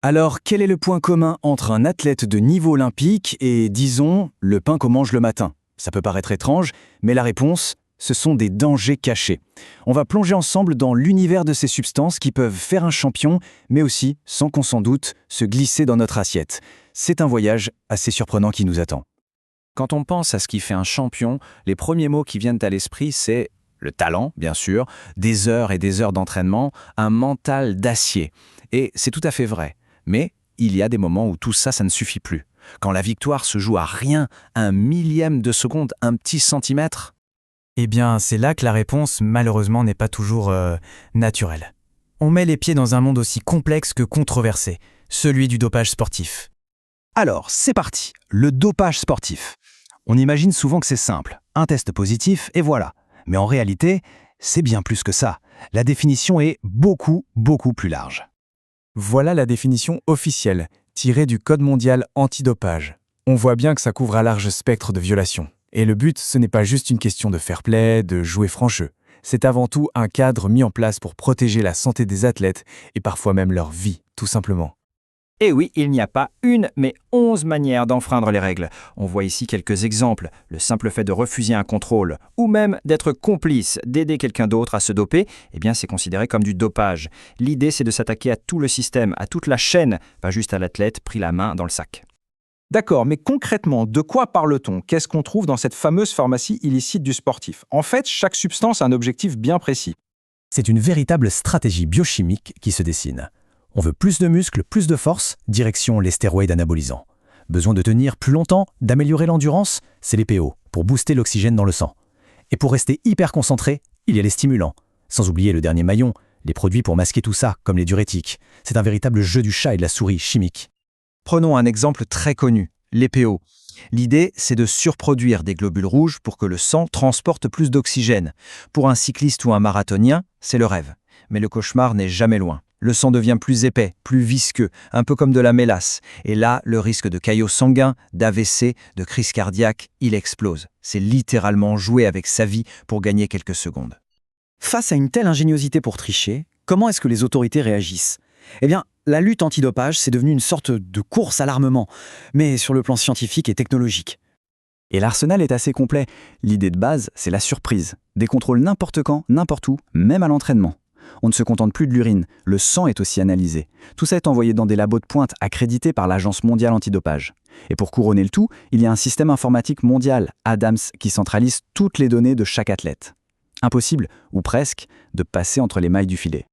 Alors, quel est le point commun entre un athlète de niveau olympique et, disons, le pain qu'on mange le matin? Ça peut paraître étrange, mais la réponse, ce sont des dangers cachés. On va plonger ensemble dans l'univers de ces substances qui peuvent faire un champion, mais aussi, sans qu'on s'en doute, se glisser dans notre assiette. C'est un voyage assez surprenant qui nous attend. Quand on pense à ce qui fait un champion, les premiers mots qui viennent à l'esprit, c'est le talent, bien sûr, des heures et des heures d'entraînement, un mental d'acier. Et c'est tout à fait vrai. Mais il y a des moments où tout ça, ça ne suffit plus. Quand la victoire se joue à rien, un millième de seconde, un petit centimètre. Eh bien, c'est là que la réponse, malheureusement, n'est pas toujours naturelle. On met les pieds dans un monde aussi complexe que controversé, celui du dopage sportif. Alors, c'est parti, le dopage sportif. On imagine souvent que c'est simple, un test positif et voilà. Mais en réalité, c'est bien plus que ça. La définition est beaucoup plus large. Voilà la définition officielle, tirée du Code mondial antidopage. On voit bien que ça couvre un large spectre de violations. Et le but, ce n'est pas juste une question de fair play, de jouer franc jeu. C'est avant tout un cadre mis en place pour protéger la santé des athlètes et parfois même leur vie, tout simplement. Et oui, il n'y a pas une, mais 11 manières d'enfreindre les règles. On voit ici quelques exemples. Le simple fait de refuser un contrôle, ou même d'être complice, d'aider quelqu'un d'autre à se doper, eh bien c'est considéré comme du dopage. L'idée, c'est de s'attaquer à tout le système, à toute la chaîne, pas juste à l'athlète pris la main dans le sac. D'accord, mais concrètement, de quoi parle-t-on? Qu'est-ce qu'on trouve dans cette fameuse pharmacie illicite du sportif? En fait, chaque substance a un objectif bien précis. C'est une véritable stratégie biochimique qui se dessine. On veut plus de muscles, plus de force, direction les stéroïdes anabolisants. Besoin de tenir plus longtemps, d'améliorer l'endurance, c'est les PO, pour booster l'oxygène dans le sang. Et pour rester hyper concentré, il y a les stimulants. Sans oublier le dernier maillon, les produits pour masquer tout ça, comme les diurétiques. C'est un véritable jeu du chat et de la souris chimique. Prenons un exemple très connu, les PO. L'idée, c'est de surproduire des globules rouges pour que le sang transporte plus d'oxygène. Pour un cycliste ou un marathonien, c'est le rêve. Mais le cauchemar n'est jamais loin. Le sang devient plus épais, plus visqueux, un peu comme de la mélasse. Et là, le risque de caillots sanguins, d'AVC, de crise cardiaque, il explose. C'est littéralement jouer avec sa vie pour gagner quelques secondes. Face à une telle ingéniosité pour tricher, comment est-ce que les autorités réagissent? Eh bien, la lutte antidopage, c'est devenu une sorte de course à l'armement, mais sur le plan scientifique et technologique. Et l'arsenal est assez complet. L'idée de base, c'est la surprise. Des contrôles n'importe quand, n'importe où, même à l'entraînement. On ne se contente plus de l'urine, le sang est aussi analysé. Tout ça est envoyé dans des labos de pointe accrédités par l'Agence mondiale antidopage. Et pour couronner le tout, il y a un système informatique mondial, ADAMS, qui centralise toutes les données de chaque athlète. Impossible, ou presque, de passer entre les mailles du filet.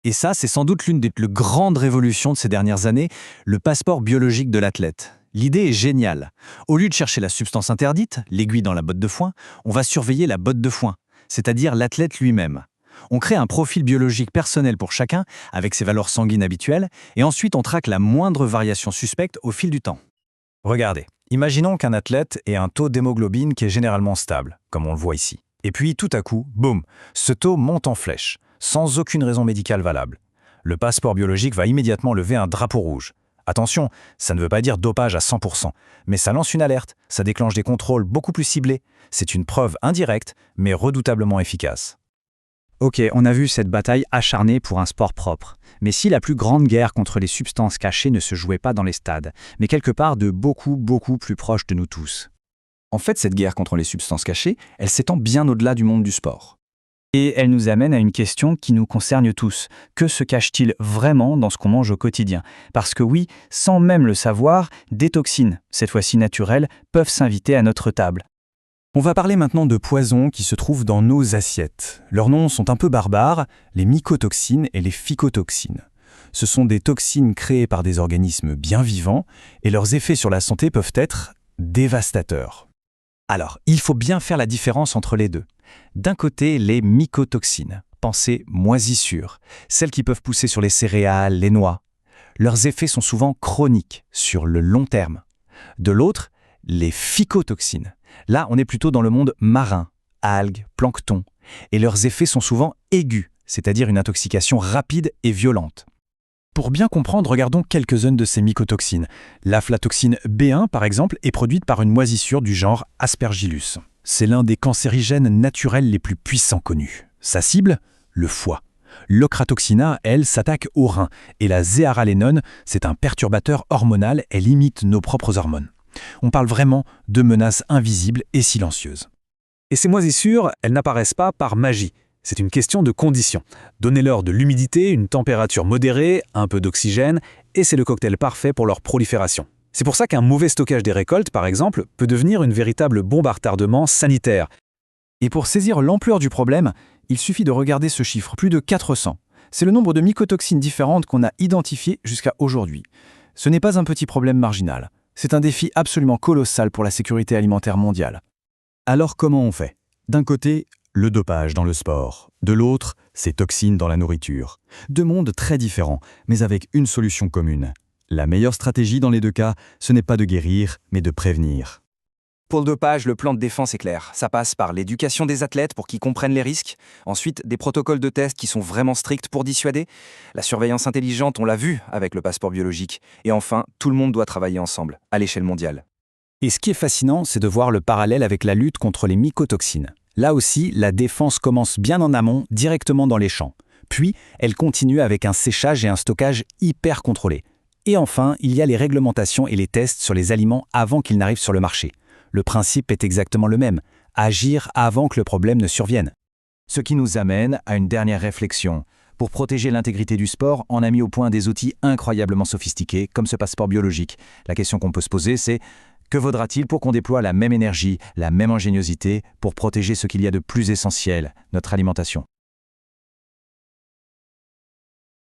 Et ça, c'est sans doute l'une des plus grandes révolutions de ces dernières années, le passeport biologique de l'athlète. L'idée est géniale. Au lieu de chercher la substance interdite, l'aiguille dans la botte de foin, on va surveiller la botte de foin, c'est-à-dire l'athlète lui-même. On crée un profil biologique personnel pour chacun, avec ses valeurs sanguines habituelles, et ensuite on traque la moindre variation suspecte au fil du temps. Regardez, imaginons qu'un athlète ait un taux d'hémoglobine qui est généralement stable, comme on le voit ici. Et puis, tout à coup, boum, ce taux monte en flèche, sans aucune raison médicale valable. Le passeport biologique va immédiatement lever un drapeau rouge. Attention, ça ne veut pas dire dopage à 100%, mais ça lance une alerte, ça déclenche des contrôles beaucoup plus ciblés. C'est une preuve indirecte, mais redoutablement efficace. Ok, on a vu cette bataille acharnée pour un sport propre. Mais si la plus grande guerre contre les substances cachées ne se jouait pas dans les stades, mais quelque part de beaucoup plus proche de nous tous. En fait, cette guerre contre les substances cachées, elle s'étend bien au-delà du monde du sport. Et elle nous amène à une question qui nous concerne tous. Que se cache-t-il vraiment dans ce qu'on mange au quotidien? Parce que oui, sans même le savoir, des toxines, cette fois-ci naturelles, peuvent s'inviter à notre table. On va parler maintenant de poisons qui se trouvent dans nos assiettes. Leurs noms sont un peu barbares, les mycotoxines et les phycotoxines. Ce sont des toxines créées par des organismes bien vivants et leurs effets sur la santé peuvent être dévastateurs. Alors, il faut bien faire la différence entre les deux. D'un côté, les mycotoxines, pensez moisissures, celles qui peuvent pousser sur les céréales, les noix. Leurs effets sont souvent chroniques, sur le long terme. De l'autre, les phycotoxines. Là, on est plutôt dans le monde marin, algues, plancton, et leurs effets sont souvent aigus, c'est-à-dire une intoxication rapide et violente. Pour bien comprendre, regardons quelques-unes de ces mycotoxines. L'aflatoxine B1, par exemple, est produite par une moisissure du genre Aspergillus. C'est l'un des cancérigènes naturels les plus puissants connus. Sa cible, le foie. L'ochratoxina, elle, s'attaque aux reins. Et la zéaralénone, c'est un perturbateur hormonal, elle imite nos propres hormones. On parle vraiment de menaces invisibles et silencieuses. Et ces moisissures, elles n'apparaissent pas par magie. C'est une question de conditions. Donnez-leur de l'humidité, une température modérée, un peu d'oxygène, et c'est le cocktail parfait pour leur prolifération. C'est pour ça qu'un mauvais stockage des récoltes, par exemple, peut devenir une véritable bombe à retardement sanitaire. Et pour saisir l'ampleur du problème, il suffit de regarder ce chiffre, plus de 400. C'est le nombre de mycotoxines différentes qu'on a identifiées jusqu'à aujourd'hui. Ce n'est pas un petit problème marginal. C'est un défi absolument colossal pour la sécurité alimentaire mondiale. Alors comment on fait? D'un côté, le dopage dans le sport. De l'autre, ces toxines dans la nourriture. Deux mondes très différents, mais avec une solution commune. La meilleure stratégie dans les deux cas, ce n'est pas de guérir, mais de prévenir. Pour le dopage, le plan de défense est clair. Ça passe par l'éducation des athlètes pour qu'ils comprennent les risques. Ensuite, des protocoles de test qui sont vraiment stricts pour dissuader. La surveillance intelligente, on l'a vu avec le passeport biologique. Et enfin, tout le monde doit travailler ensemble, à l'échelle mondiale. Et ce qui est fascinant, c'est de voir le parallèle avec la lutte contre les mycotoxines. Là aussi, la défense commence bien en amont, directement dans les champs. Puis, elle continue avec un séchage et un stockage hyper contrôlés. Et enfin, il y a les réglementations et les tests sur les aliments avant qu'ils n'arrivent sur le marché. Le principe est exactement le même, agir avant que le problème ne survienne. Ce qui nous amène à une dernière réflexion. Pour protéger l'intégrité du sport, on a mis au point des outils incroyablement sophistiqués, comme ce passeport biologique. La question qu'on peut se poser, c'est que vaudra-t-il pour qu'on déploie la même énergie, la même ingéniosité pour protéger ce qu'il y a de plus essentiel, notre alimentation ?